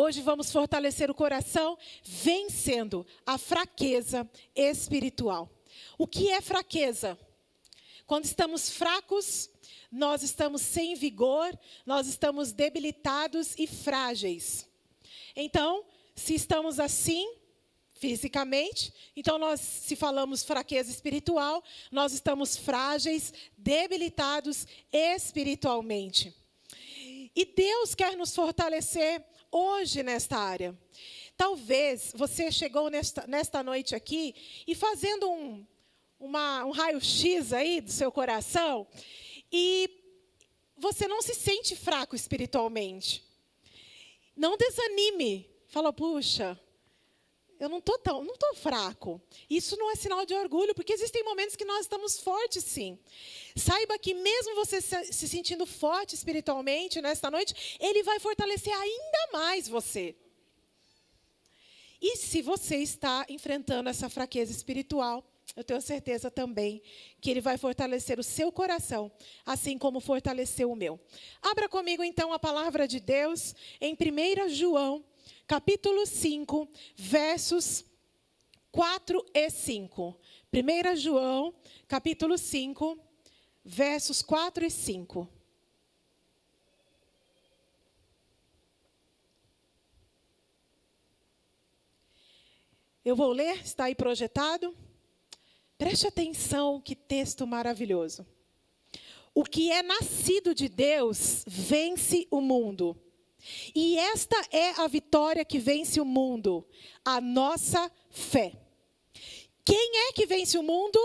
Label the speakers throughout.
Speaker 1: Hoje vamos fortalecer o coração vencendo a fraqueza espiritual. O que é fraqueza? Quando estamos fracos, nós estamos sem vigor, nós estamos debilitados e frágeis. Então, se estamos assim, fisicamente, então se falamos fraqueza espiritual, nós estamos frágeis, debilitados espiritualmente. E Deus quer nos fortalecer hoje nesta área. Talvez você chegou nesta noite aqui e fazendo um raio-x aí do seu coração e você não se sente fraco espiritualmente. Não desanime. Fala, puxa, eu não estou fraco. Isso não é sinal de orgulho, porque existem momentos que nós estamos fortes, sim. Saiba que mesmo você se sentindo forte espiritualmente nesta noite, Ele vai fortalecer ainda mais você. E se você está enfrentando essa fraqueza espiritual, eu tenho certeza também que Ele vai fortalecer o seu coração, assim como fortaleceu o meu. Abra comigo então a palavra de Deus em 1 João, capítulo 5, versos 4 e 5. 1 João, capítulo 5, versos 4 e 5. Eu vou ler, está aí projetado. Preste atenção, que texto maravilhoso. O que é nascido de Deus vence o mundo. E esta é a vitória que vence o mundo, a nossa fé. Quem é que vence o mundo?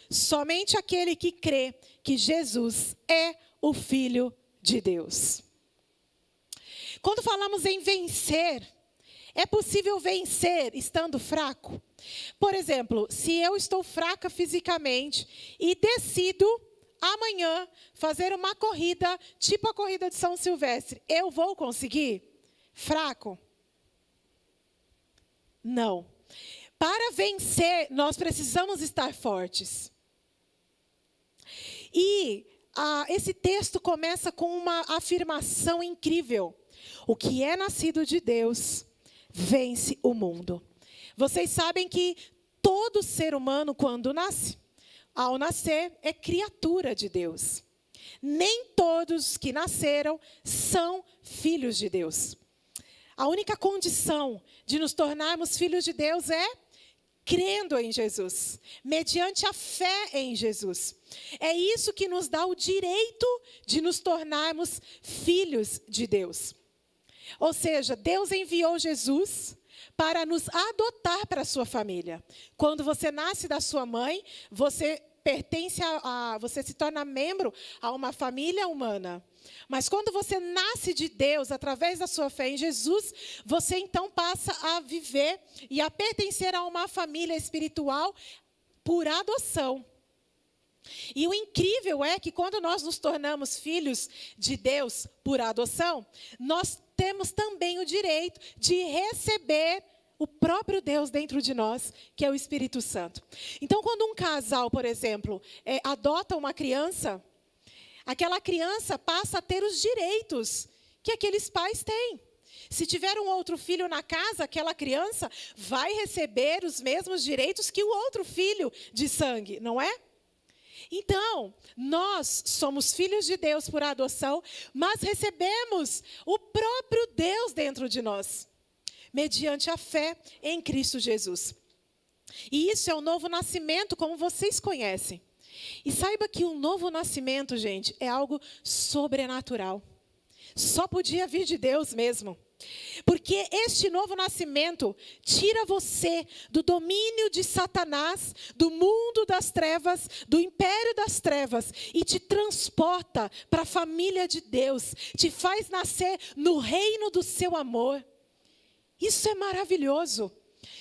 Speaker 1: Somente aquele que crê que Jesus é o Filho de Deus. Quando falamos em vencer, é possível vencer estando fraco? Por exemplo, se eu estou fraca fisicamente e decido amanhã fazer uma corrida, tipo a corrida de São Silvestre, eu vou conseguir? Fraco? Não. Para vencer, nós precisamos estar fortes. E esse texto começa com uma afirmação incrível. O que é nascido de Deus vence o mundo. Vocês sabem que todo ser humano, quando nasce, ao nascer, é criatura de Deus. Nem todos que nasceram são filhos de Deus. A única condição de nos tornarmos filhos de Deus é crendo em Jesus, mediante a fé em Jesus. É isso que nos dá o direito de nos tornarmos filhos de Deus. Ou seja, Deus enviou Jesus para nos adotar para a sua família. Quando você nasce da sua mãe, você você se torna membro a uma família humana. Mas quando você nasce de Deus, através da sua fé em Jesus, você então passa a viver e a pertencer a uma família espiritual por adoção. E o incrível é que quando nós nos tornamos filhos de Deus por adoção, nós temos também o direito de receber o próprio Deus dentro de nós, que é o Espírito Santo. Então, quando um casal, por exemplo, adota uma criança, aquela criança passa a ter os direitos que aqueles pais têm. Se tiver um outro filho na casa, aquela criança vai receber os mesmos direitos que o outro filho de sangue, não é? Então, nós somos filhos de Deus por adoção, mas recebemos o próprio Deus dentro de nós, mediante a fé em Cristo Jesus. E isso é o novo nascimento, como vocês conhecem. E saiba que o novo nascimento, gente, é algo sobrenatural. Só podia vir de Deus mesmo. Porque este novo nascimento tira você do domínio de Satanás, do mundo das trevas, do império das trevas, e te transporta para a família de Deus, te faz nascer no reino do seu amor. Isso é maravilhoso,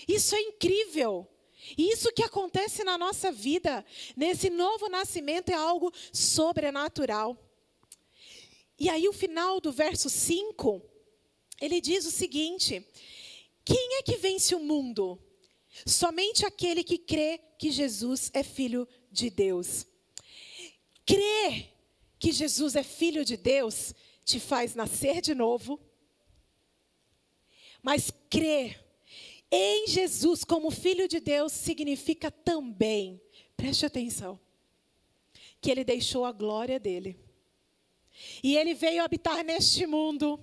Speaker 1: isso é incrível. E isso que acontece na nossa vida, nesse novo nascimento, é algo sobrenatural. E aí o final do verso 5, ele diz o seguinte: quem é que vence o mundo? Somente aquele que crê que Jesus é Filho de Deus. Crer que Jesus é Filho de Deus te faz nascer de novo, Mas crer em Jesus como Filho de Deus significa também, preste atenção, que Ele deixou a glória dEle. E Ele veio habitar neste mundo,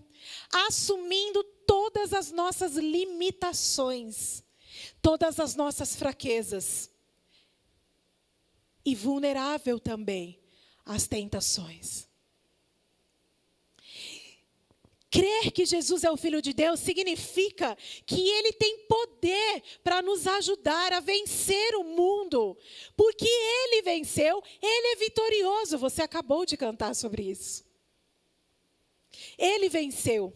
Speaker 1: assumindo todas as nossas limitações, todas as nossas fraquezas. E vulnerável também às tentações. Crer que Jesus é o Filho de Deus significa que Ele tem poder para nos ajudar a vencer o mundo. Porque Ele venceu, Ele é vitorioso. Você acabou de cantar sobre isso. Ele venceu.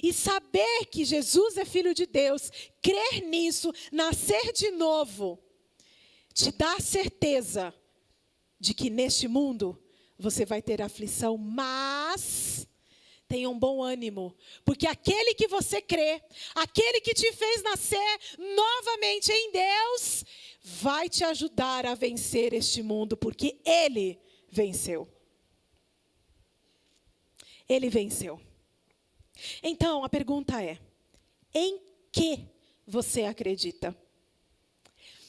Speaker 1: E saber que Jesus é Filho de Deus, crer nisso, nascer de novo, te dá a certeza de que neste mundo você vai ter aflição, mas tenha um bom ânimo, porque aquele que você crê, aquele que te fez nascer novamente em Deus, vai te ajudar a vencer este mundo, porque Ele venceu. Ele venceu. Então, a pergunta é, em que você acredita?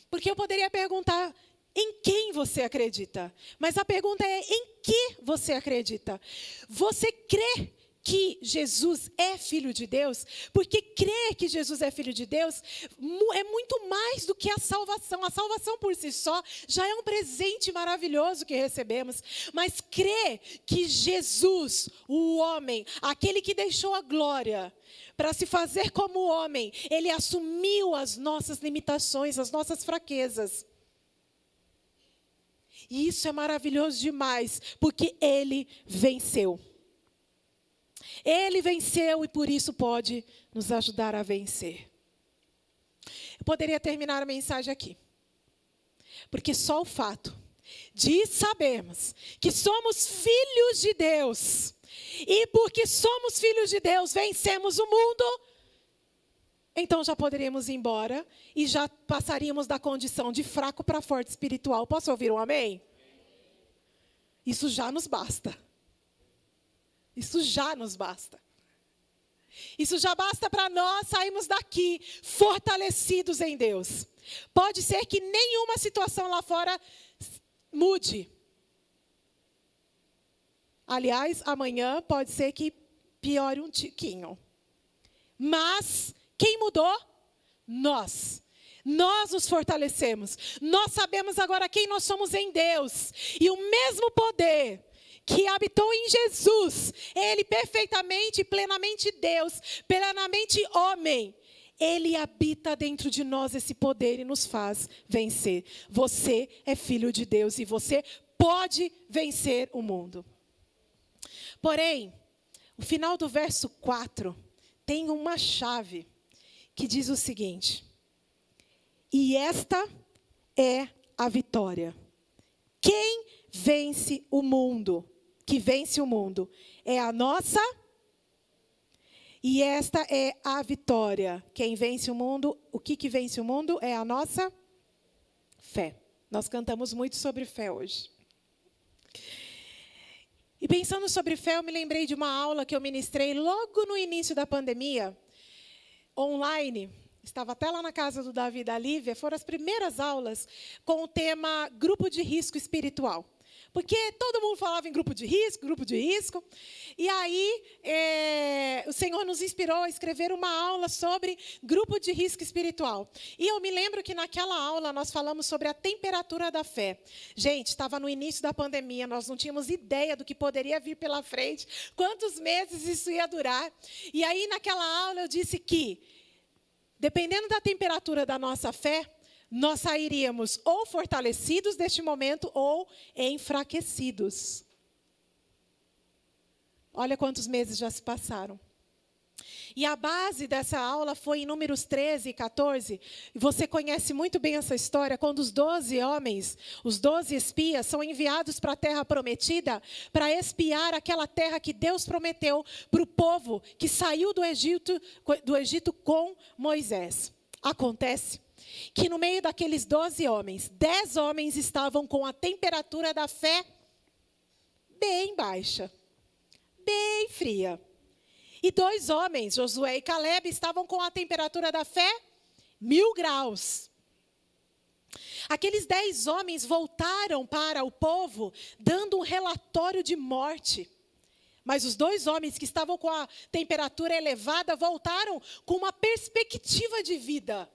Speaker 1: Porque eu poderia perguntar, em quem você acredita? Mas a pergunta é, em que você acredita? Você crê que Jesus é Filho de Deus? Porque crer que Jesus é Filho de Deus é muito mais do que a salvação. A salvação por si só já é um presente maravilhoso que recebemos. Mas crer que Jesus, o homem, aquele que deixou a glória para se fazer como homem, Ele assumiu as nossas limitações, as nossas fraquezas. E isso é maravilhoso demais, porque Ele venceu. Ele venceu e por isso pode nos ajudar a vencer. Eu poderia terminar a mensagem aqui. Porque só o fato de sabermos que somos filhos de Deus, e porque somos filhos de Deus, vencemos o mundo, então já poderíamos ir embora e já passaríamos da condição de fraco para forte espiritual. Posso ouvir um amém? Isso já nos basta. Isso já nos basta. Isso já basta para nós sairmos daqui fortalecidos em Deus. Pode ser que nenhuma situação lá fora mude. Aliás, amanhã pode ser que piore um tiquinho. Mas quem mudou? Nós. Nós nos fortalecemos. Nós sabemos agora quem nós somos em Deus. E o mesmo poder que habitou em Jesus, Ele perfeitamente, plenamente Deus, plenamente homem, Ele habita dentro de nós esse poder e nos faz vencer. Você é filho de Deus e você pode vencer o mundo. Porém, o final do verso 4 tem uma chave que diz o seguinte: e esta é a vitória. Quem vence o mundo? Que vence o mundo é a nossa. E esta é a vitória. Quem vence o mundo? O que vence o mundo? É a nossa fé. Nós cantamos muito sobre fé hoje. E pensando sobre fé, eu me lembrei de uma aula que eu ministrei logo no início da pandemia, online. Estava até lá na casa do Davi e da Lívia. Foram as primeiras aulas com o tema grupo de risco espiritual. Porque todo mundo falava em grupo de risco. E aí, o Senhor nos inspirou a escrever uma aula sobre grupo de risco espiritual. E eu me lembro que naquela aula nós falamos sobre a temperatura da fé. Gente, estava no início da pandemia, nós não tínhamos ideia do que poderia vir pela frente, quantos meses isso ia durar. E aí, naquela aula, eu disse que, dependendo da temperatura da nossa fé, nós sairíamos ou fortalecidos deste momento ou enfraquecidos. Olha quantos meses já se passaram. E a base dessa aula foi em Números 13 e 14. E você conhece muito bem essa história, quando os 12 homens, os 12 espias, são enviados para a terra prometida para espiar aquela terra que Deus prometeu para o povo que saiu do Egito com Moisés. Acontece que no meio daqueles 12 homens, 10 homens estavam com a temperatura da fé bem baixa, bem fria. E 2 homens, Josué e Caleb, estavam com a temperatura da fé 1000 graus. Aqueles 10 homens voltaram para o povo, dando um relatório de morte. Mas os 2 homens que estavam com a temperatura elevada voltaram com uma perspectiva de vida.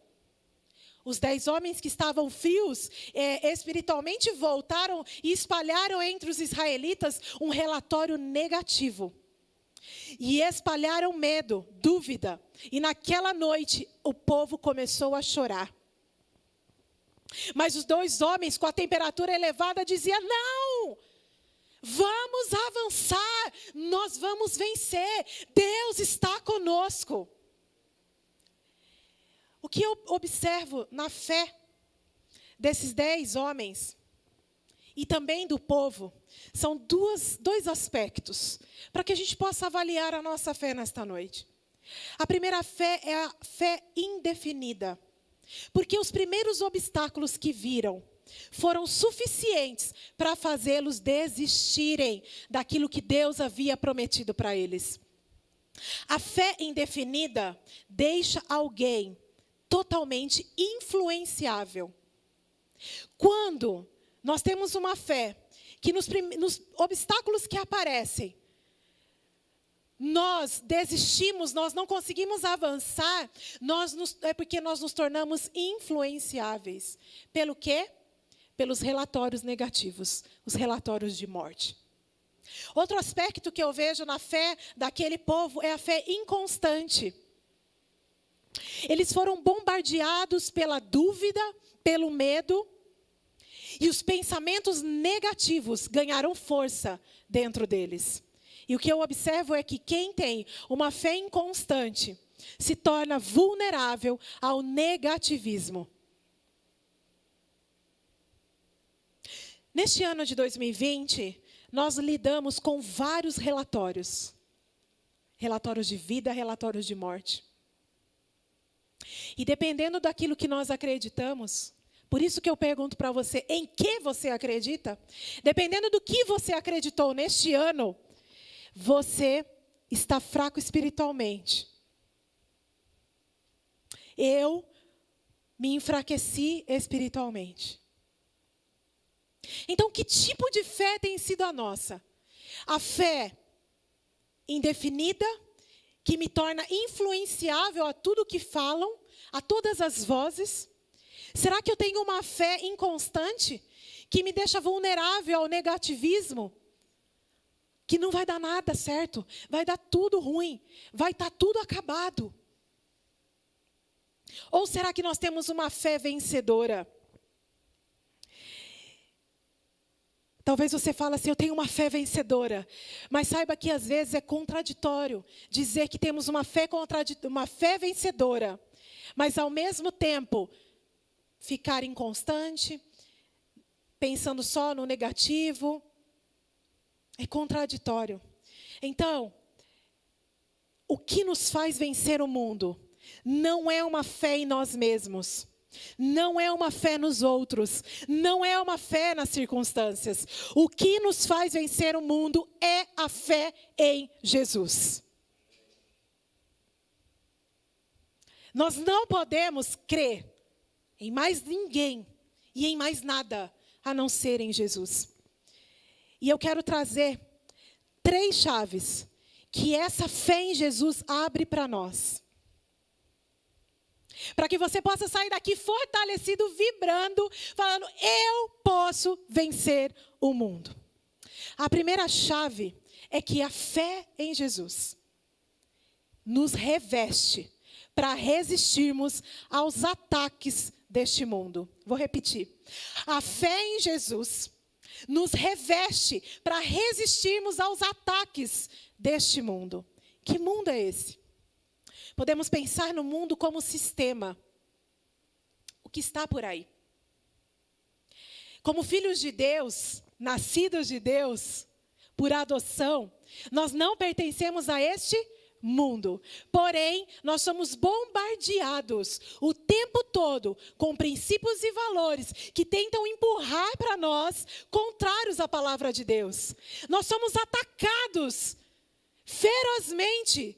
Speaker 1: Os 10 homens que estavam frios espiritualmente voltaram e espalharam entre os israelitas um relatório negativo. E espalharam medo, dúvida. E naquela noite o povo começou a chorar. Mas os 2 homens com a temperatura elevada diziam: não! Vamos avançar, nós vamos vencer, Deus está conosco. O que eu observo na fé desses 10 homens e também do povo são dois aspectos para que a gente possa avaliar a nossa fé nesta noite. A primeira fé é a fé indefinida, porque os primeiros obstáculos que viram foram suficientes para fazê-los desistirem daquilo que Deus havia prometido para eles. A fé indefinida deixa alguém totalmente influenciável. Quando nós temos uma fé que nos obstáculos que aparecem, nós desistimos, nós não conseguimos avançar, é porque nós nos tornamos influenciáveis. Pelo quê? Pelos relatórios negativos, os relatórios de morte. Outro aspecto que eu vejo na fé daquele povo é a fé inconstante. Eles foram bombardeados pela dúvida, pelo medo, e os pensamentos negativos ganharam força dentro deles. E o que eu observo é que quem tem uma fé inconstante se torna vulnerável ao negativismo. Neste ano de 2020, nós lidamos com vários relatórios. Relatórios de vida, relatórios de morte. E dependendo daquilo que nós acreditamos, por isso que eu pergunto para você, em que você acredita? Dependendo do que você acreditou neste ano, você está fraco espiritualmente. Eu me enfraqueci espiritualmente. Então, que tipo de fé tem sido a nossa? A fé indefinida, que me torna influenciável a tudo que falam, a todas as vozes? Será que eu tenho uma fé inconstante, que me deixa vulnerável ao negativismo? Que não vai dar nada certo, vai dar tudo ruim, vai estar tudo acabado. Ou será que nós temos uma fé vencedora? Talvez você fale assim, eu tenho uma fé vencedora. Mas saiba que às vezes é contraditório dizer que temos uma fé vencedora. Mas ao mesmo tempo, ficar inconstante, pensando só no negativo. É contraditório. Então, o que nos faz vencer o mundo não é uma fé em nós mesmos. Não é uma fé nos outros, não é uma fé nas circunstâncias. O que nos faz vencer o mundo é a fé em Jesus. Nós não podemos crer em mais ninguém e em mais nada a não ser em Jesus. E eu quero trazer 3 chaves que essa fé em Jesus abre para nós. Para que você possa sair daqui fortalecido, vibrando, falando, eu posso vencer o mundo. A primeira chave é que a fé em Jesus nos reveste para resistirmos aos ataques deste mundo. Vou repetir. A fé em Jesus nos reveste para resistirmos aos ataques deste mundo. Que mundo é esse? Podemos pensar no mundo como sistema. O que está por aí? Como filhos de Deus, nascidos de Deus, por adoção, nós não pertencemos a este mundo. Porém, nós somos bombardeados o tempo todo com princípios e valores que tentam empurrar para nós contrários à palavra de Deus. Nós somos atacados ferozmente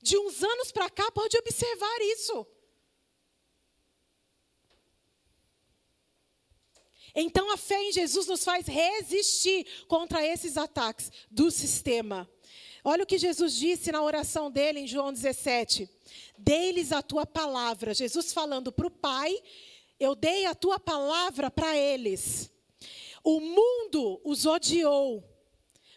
Speaker 1: de uns anos para cá, pode observar isso. Então, a fé em Jesus nos faz resistir contra esses ataques do sistema. Olha o que Jesus disse na oração dele em João 17. Dei-lhes a tua palavra. Jesus falando para o Pai, eu dei a tua palavra para eles. O mundo os odiou,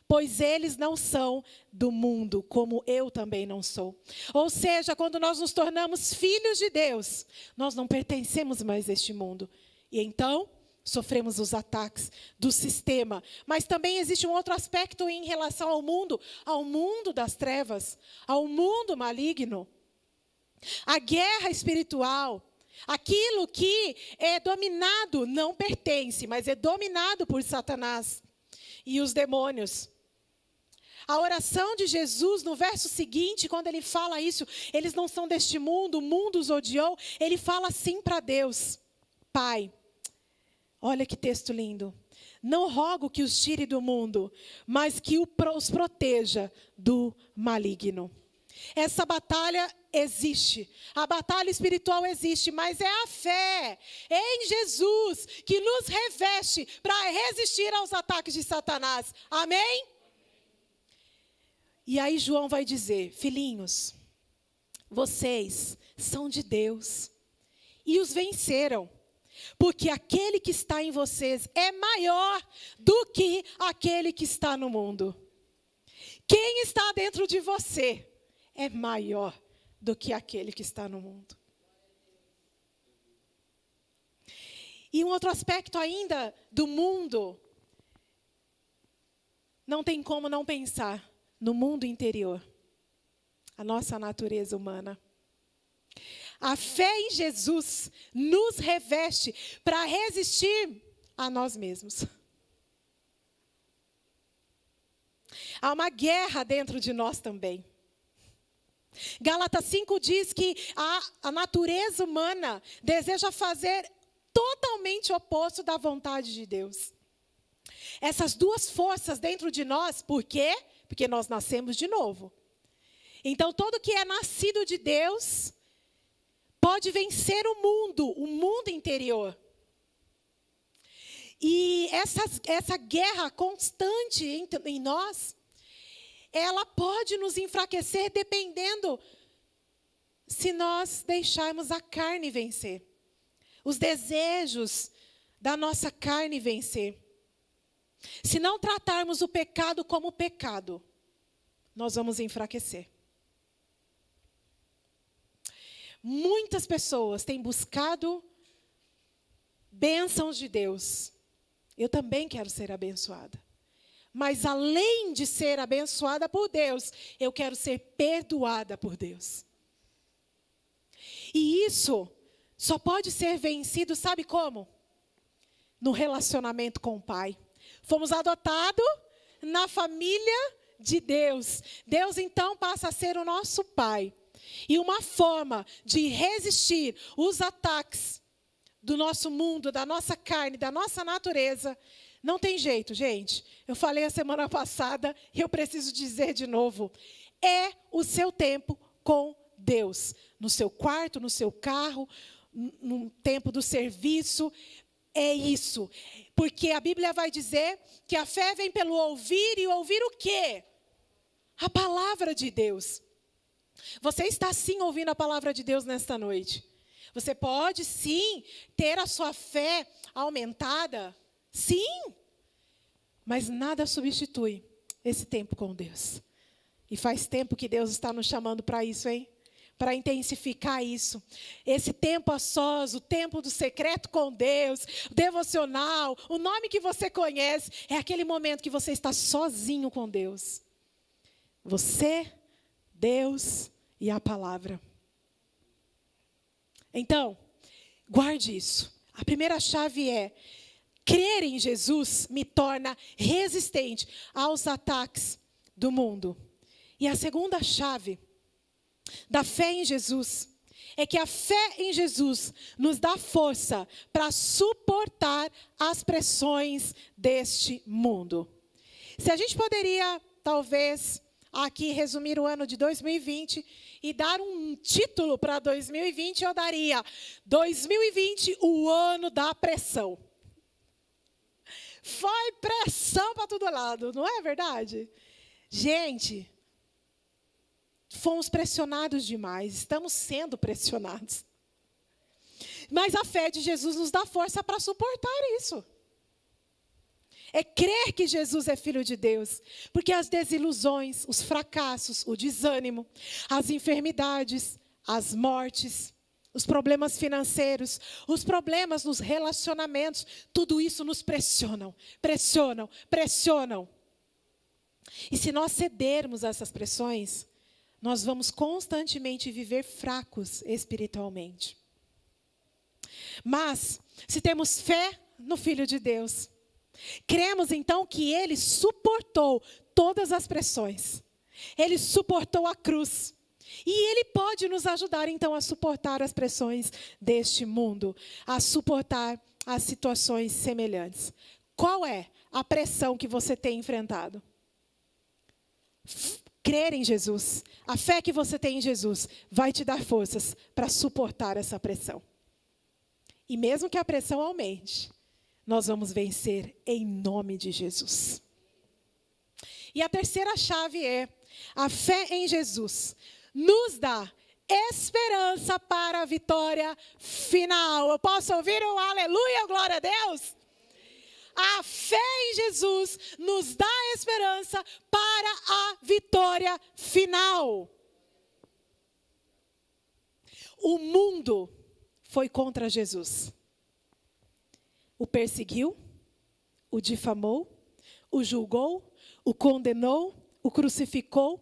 Speaker 1: pois eles não são do mundo, como eu também não sou. Ou seja, quando nós nos tornamos filhos de Deus, nós não pertencemos mais a este mundo. E então, sofremos os ataques do sistema. Mas também existe um outro aspecto em relação ao mundo das trevas, ao mundo maligno. A guerra espiritual, aquilo que é dominado, não pertence, mas é dominado por Satanás e os demônios. A oração de Jesus, no verso seguinte, quando ele fala isso, eles não são deste mundo, o mundo os odiou, ele fala assim para Deus: Pai, olha que texto lindo. Não rogo que os tire do mundo, mas que os proteja do maligno. Essa batalha existe. A batalha espiritual existe, mas é a fé em Jesus que nos reveste para resistir aos ataques de Satanás. Amém? E aí João vai dizer: filhinhos, vocês são de Deus e os venceram. Porque aquele que está em vocês é maior do que aquele que está no mundo. Quem está dentro de você é maior do que aquele que está no mundo. E um outro aspecto ainda do mundo, não tem como não pensar no mundo interior, a nossa natureza humana. A fé em Jesus nos reveste para resistir a nós mesmos. Há uma guerra dentro de nós também. Gálatas 5 diz que a natureza humana deseja fazer totalmente o oposto da vontade de Deus. Essas duas forças dentro de nós, por quê? Porque nós nascemos de novo. Então, todo que é nascido de Deus pode vencer o mundo interior. E essa guerra constante em nós, ela pode nos enfraquecer dependendo se nós deixarmos a carne vencer. Os desejos da nossa carne vencer. Se não tratarmos o pecado como pecado, nós vamos enfraquecer. Muitas pessoas têm buscado bênçãos de Deus. Eu também quero ser abençoada. Mas além de ser abençoada por Deus, eu quero ser perdoada por Deus. E isso só pode ser vencido, sabe como? No relacionamento com o Pai. Fomos adotados na família de Deus. Deus então passa a ser o nosso Pai. E uma forma de resistir os ataques do nosso mundo, da nossa carne, da nossa natureza, não tem jeito, gente. Eu falei a semana passada e eu preciso dizer de novo. É o seu tempo com Deus. No seu quarto, no seu carro, no tempo do serviço. É isso. Porque a Bíblia vai dizer que a fé vem pelo ouvir, e ouvir o quê? A palavra de Deus. Você está sim ouvindo a palavra de Deus nesta noite. Você pode sim ter a sua fé aumentada. Sim. Mas nada substitui esse tempo com Deus. E faz tempo que Deus está nos chamando para isso, hein? Para intensificar isso. Esse tempo a sós, o tempo do secreto com Deus, o devocional, o nome que você conhece, é aquele momento que você está sozinho com Deus. Você, Deus e a palavra. Então, guarde isso. A primeira chave é: crer em Jesus me torna resistente aos ataques do mundo. E a segunda chave da fé em Jesus é que a fé em Jesus nos dá força para suportar as pressões deste mundo. Se a gente poderia, talvez, aqui resumir o ano de 2020 e dar um título para 2020, eu daria 2020, o ano da pressão. Foi pressão para todo lado, não é verdade? Gente, fomos pressionados demais, estamos sendo pressionados. Mas a fé de Jesus nos dá força para suportar isso. É crer que Jesus é Filho de Deus. Porque as desilusões, os fracassos, o desânimo, as enfermidades, as mortes, os problemas financeiros, os problemas nos relacionamentos, tudo isso nos pressionam, pressionam, pressionam. E se nós cedermos a essas pressões, nós vamos constantemente viver fracos espiritualmente. Mas, se temos fé no Filho de Deus, cremos então que Ele suportou todas as pressões. Ele suportou a cruz. E Ele pode nos ajudar então a suportar as pressões deste mundo, a suportar as situações semelhantes. Qual é a pressão que você tem enfrentado? Crer em Jesus, a fé que você tem em Jesus, vai te dar forças para suportar essa pressão. E mesmo que a pressão aumente, nós vamos vencer em nome de Jesus. E a terceira chave é: a fé em Jesus nos dá esperança para a vitória final. Eu posso ouvir um aleluia, glória a Deus? A fé em Jesus nos dá esperança para a vitória final. O mundo foi contra Jesus. O perseguiu, o difamou, o julgou, o condenou, o crucificou.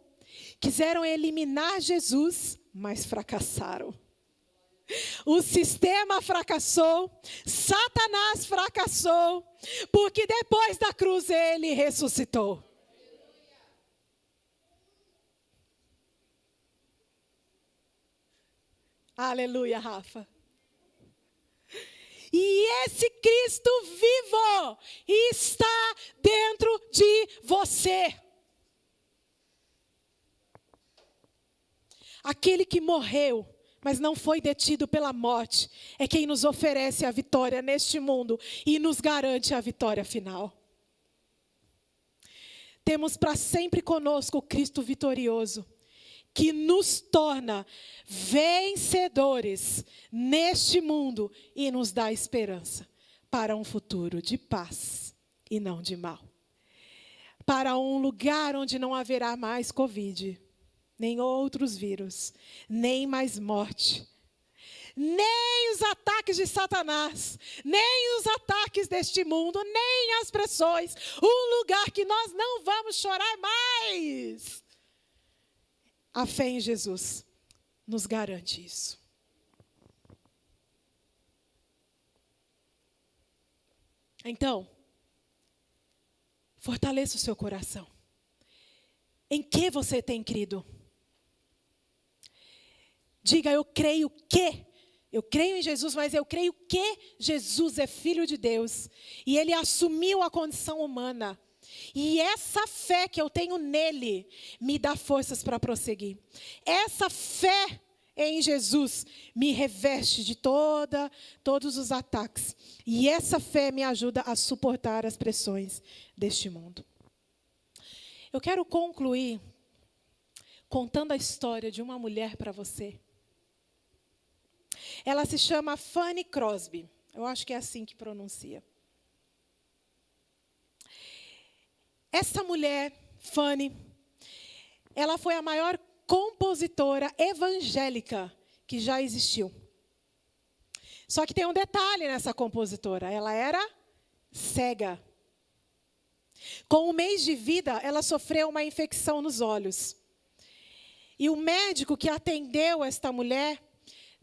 Speaker 1: Quiseram eliminar Jesus, mas fracassaram. O sistema fracassou, Satanás fracassou, porque depois da cruz ele ressuscitou. Aleluia, Rafa. E esse Cristo vivo está dentro de você. Aquele que morreu, mas não foi detido pela morte, é quem nos oferece a vitória neste mundo e nos garante a vitória final. Temos para sempre conosco o Cristo vitorioso, que nos torna vencedores neste mundo e nos dá esperança para um futuro de paz e não de mal. Para um lugar onde não haverá mais Covid, nem outros vírus, nem mais morte, nem os ataques de Satanás, nem os ataques deste mundo, nem as pressões. Um lugar que nós não vamos chorar mais. A fé em Jesus nos garante isso. Então, fortaleça o seu coração. Em que você tem crido? Diga: eu creio que. Eu creio em Jesus, mas eu creio que Jesus é Filho de Deus. E Ele assumiu a condição humana. E essa fé que eu tenho nele me dá forças para prosseguir. Essa fé em Jesus me reveste de todos os ataques. E essa fé me ajuda a suportar as pressões deste mundo. Eu quero concluir contando a história de uma mulher para você. Ela se chama Fanny Crosby. Eu acho que é assim que pronuncia. Essa mulher, Fanny, ela foi a maior compositora evangélica que já existiu. Só que tem um detalhe nessa compositora: ela era cega. Com um mês de vida, ela sofreu uma infecção nos olhos. E o médico que atendeu esta mulher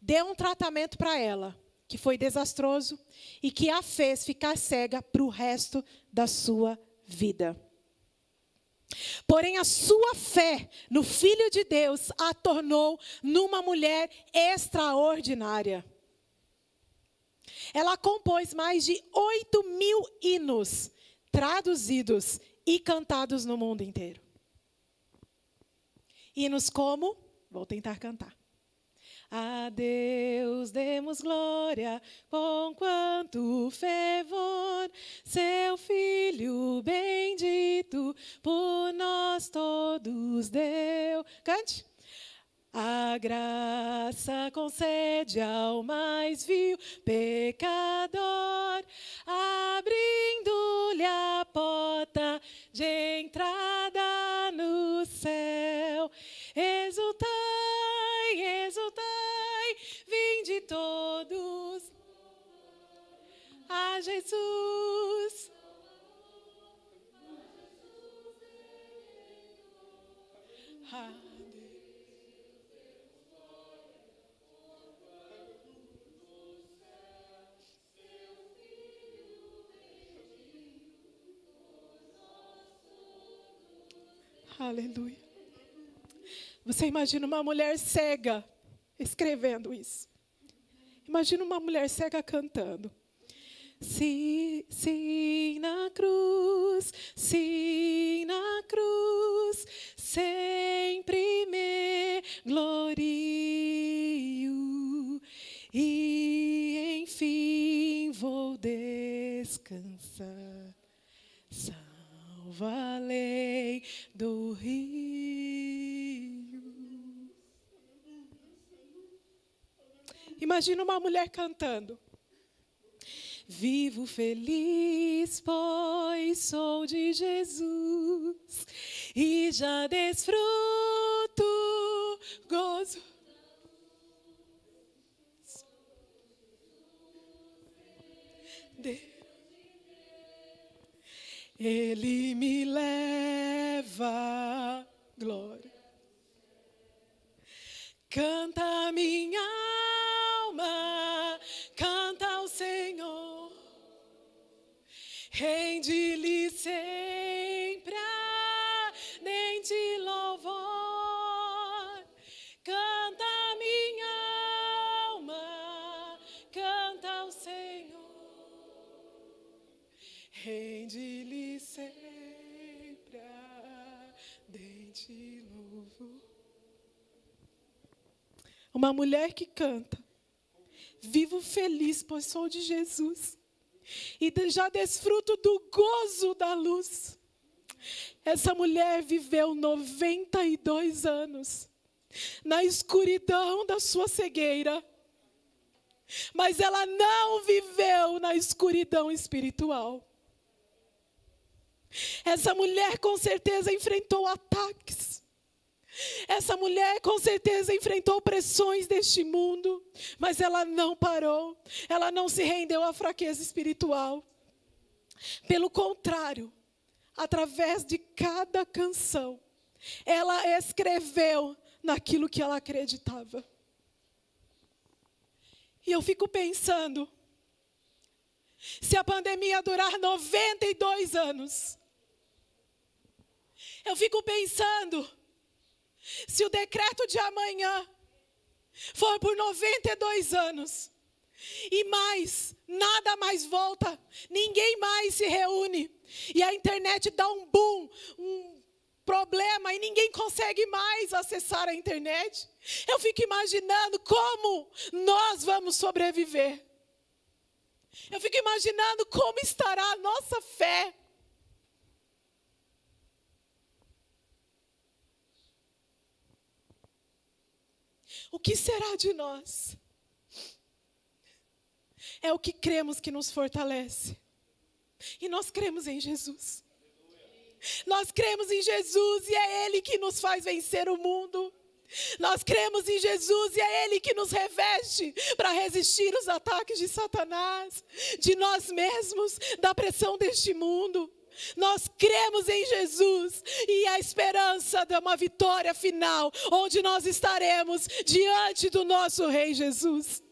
Speaker 1: deu um tratamento para ela, que foi desastroso e que a fez ficar cega para o resto da sua vida. Porém, a sua fé no Filho de Deus a tornou numa mulher extraordinária. Ela compôs mais de 8.000 hinos traduzidos e cantados no mundo inteiro. Hinos como? Vou tentar cantar. A Deus demos glória, com quanto fervor, seu Filho bendito por nós todos deu. Cante. A graça concede ao mais vil pecador, abrindo-lhe a porta de entrada no céu. Exultai, exultai, vinde todos a Jesus. Aleluia. Você imagina uma mulher cega escrevendo isso. Imagina uma mulher cega cantando. Sim, na cruz, sempre me glorio e enfim vou descansar. Salva a lei do rio. Imagina uma mulher cantando. Vivo feliz, pois sou de Jesus, e já desfruto gozo. Ele me leva à glória. Canta minha alma, canta ao Senhor. Rende-lhe sempre ardente louvor. Canta minha alma, canta ao Senhor. Rende-lhe sempre ardente louvor. Uma mulher que canta. Vivo feliz, pois sou de Jesus. E já desfruto do gozo da luz. Essa mulher viveu 92 anos na escuridão da sua cegueira. Mas ela não viveu na escuridão espiritual. Essa mulher com certeza enfrentou ataques. Essa mulher com certeza enfrentou pressões deste mundo, mas ela não parou, ela não se rendeu à fraqueza espiritual. Pelo contrário, através de cada canção, ela escreveu naquilo que ela acreditava. E eu fico pensando, se a pandemia durar 92 anos, eu fico pensando, se o decreto de amanhã for por 92 anos, e mais, nada mais volta, ninguém mais se reúne, e a internet dá um boom, um problema, e ninguém consegue mais acessar a internet, eu fico imaginando como nós vamos sobreviver. Eu fico imaginando como estará a nossa fé. O que será de nós? É o que cremos que nos fortalece. E nós cremos em Jesus. Nós cremos em Jesus e é Ele que nos faz vencer o mundo. Nós cremos em Jesus e é Ele que nos reveste para resistir os ataques de Satanás, de nós mesmos, da pressão deste mundo. Nós cremos em Jesus e a esperança de uma vitória final, onde nós estaremos diante do nosso Rei Jesus.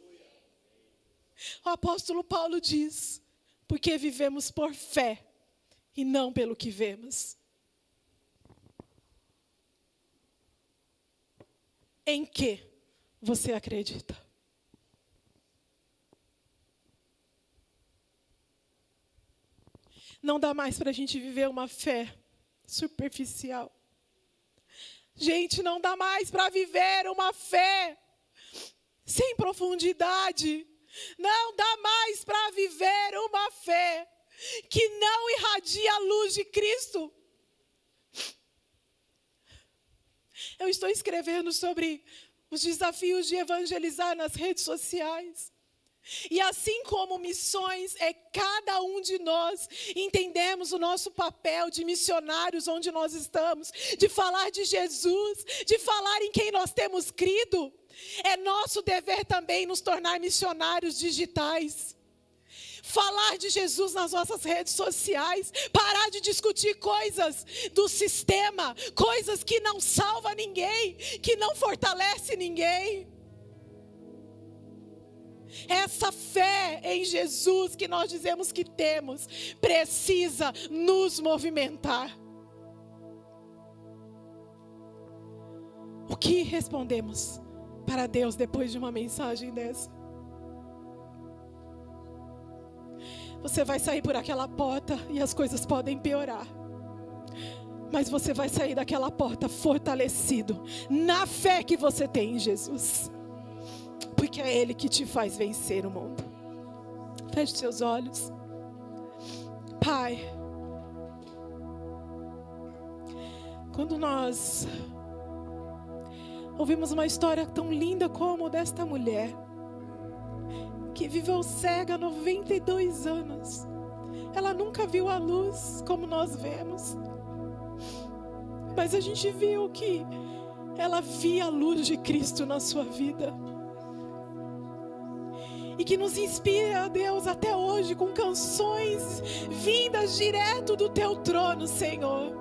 Speaker 1: O apóstolo Paulo diz, porque vivemos por fé e não pelo que vemos. Em que você acredita? Não dá mais para a gente viver uma fé superficial. Gente, não dá mais para viver uma fé sem profundidade. Não dá mais para viver uma fé que não irradia a luz de Cristo. Eu estou escrevendo sobre os desafios de evangelizar nas redes sociais. E assim como missões, cada um de nós entendemos o nosso papel de missionários onde nós estamos, de falar de Jesus, de falar em quem nós temos crido. É nosso dever também nos tornar missionários digitais. Falar de Jesus nas nossas redes sociais, parar de discutir coisas do sistema, coisas que não salvam ninguém, que não fortalecem ninguém. Essa fé em Jesus que nós dizemos que temos, precisa nos movimentar. O que respondemos para Deus depois de uma mensagem dessa? Você vai sair por aquela porta e as coisas podem piorar. Mas você vai sair daquela porta fortalecido na fé que você tem em Jesus. Porque é Ele que te faz vencer o mundo. Feche seus olhos. Pai, quando nós ouvimos uma história tão linda como desta mulher, que viveu cega 92 anos. Ela nunca viu a luz como nós vemos. Mas a gente viu que ela via a luz de Cristo na sua vida. E que nos inspira, Deus, até hoje com canções vindas direto do Teu trono, Senhor.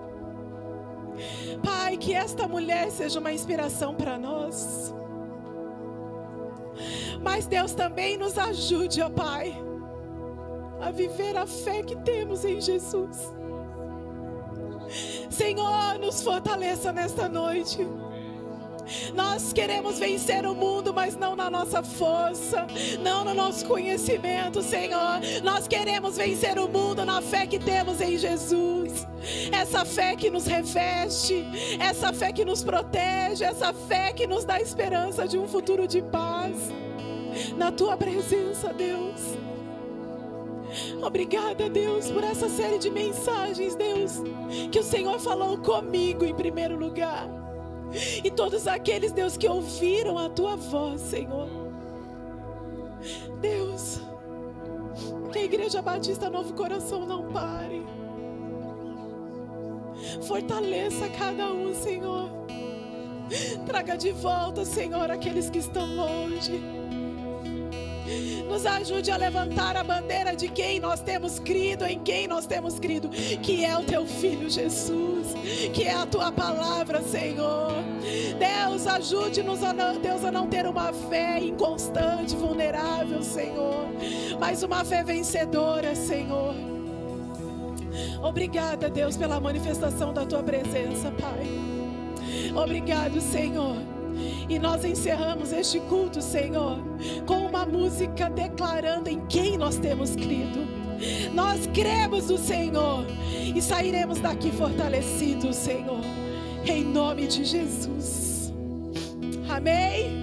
Speaker 1: Pai, que esta mulher seja uma inspiração para nós. Mas Deus também nos ajude, ó Pai, a viver a fé que temos em Jesus. Senhor, nos fortaleça nesta noite. Nós queremos vencer o mundo, mas não na nossa força, não no nosso conhecimento, Senhor. Nós queremos vencer o mundo na fé que temos em Jesus. Essa fé que nos reveste, essa fé que nos protege, essa fé que nos dá esperança de um futuro de paz. Na Tua presença, Deus. Obrigada, Deus, por essa série de mensagens, Deus, que o Senhor falou comigo em primeiro lugar. E todos aqueles, Deus, que ouviram a Tua voz, Senhor. Deus, que a Igreja Batista Novo Coração não pare. Fortaleça cada um, Senhor. Traga de volta, Senhor, aqueles que estão longe. Nos ajude a levantar a bandeira de quem nós temos crido, em quem nós temos crido, que é o Teu Filho Jesus, que é a Tua palavra, Senhor. Deus, ajude-nos, Deus, a não ter uma fé inconstante, vulnerável, Senhor, mas uma fé vencedora, Senhor. Obrigada, Deus, pela manifestação da Tua presença, Pai. Obrigado, Senhor. E nós encerramos este culto, Senhor, com uma música declarando em quem nós temos crido. Nós cremos no Senhor e sairemos daqui fortalecidos, Senhor, em nome de Jesus. Amém.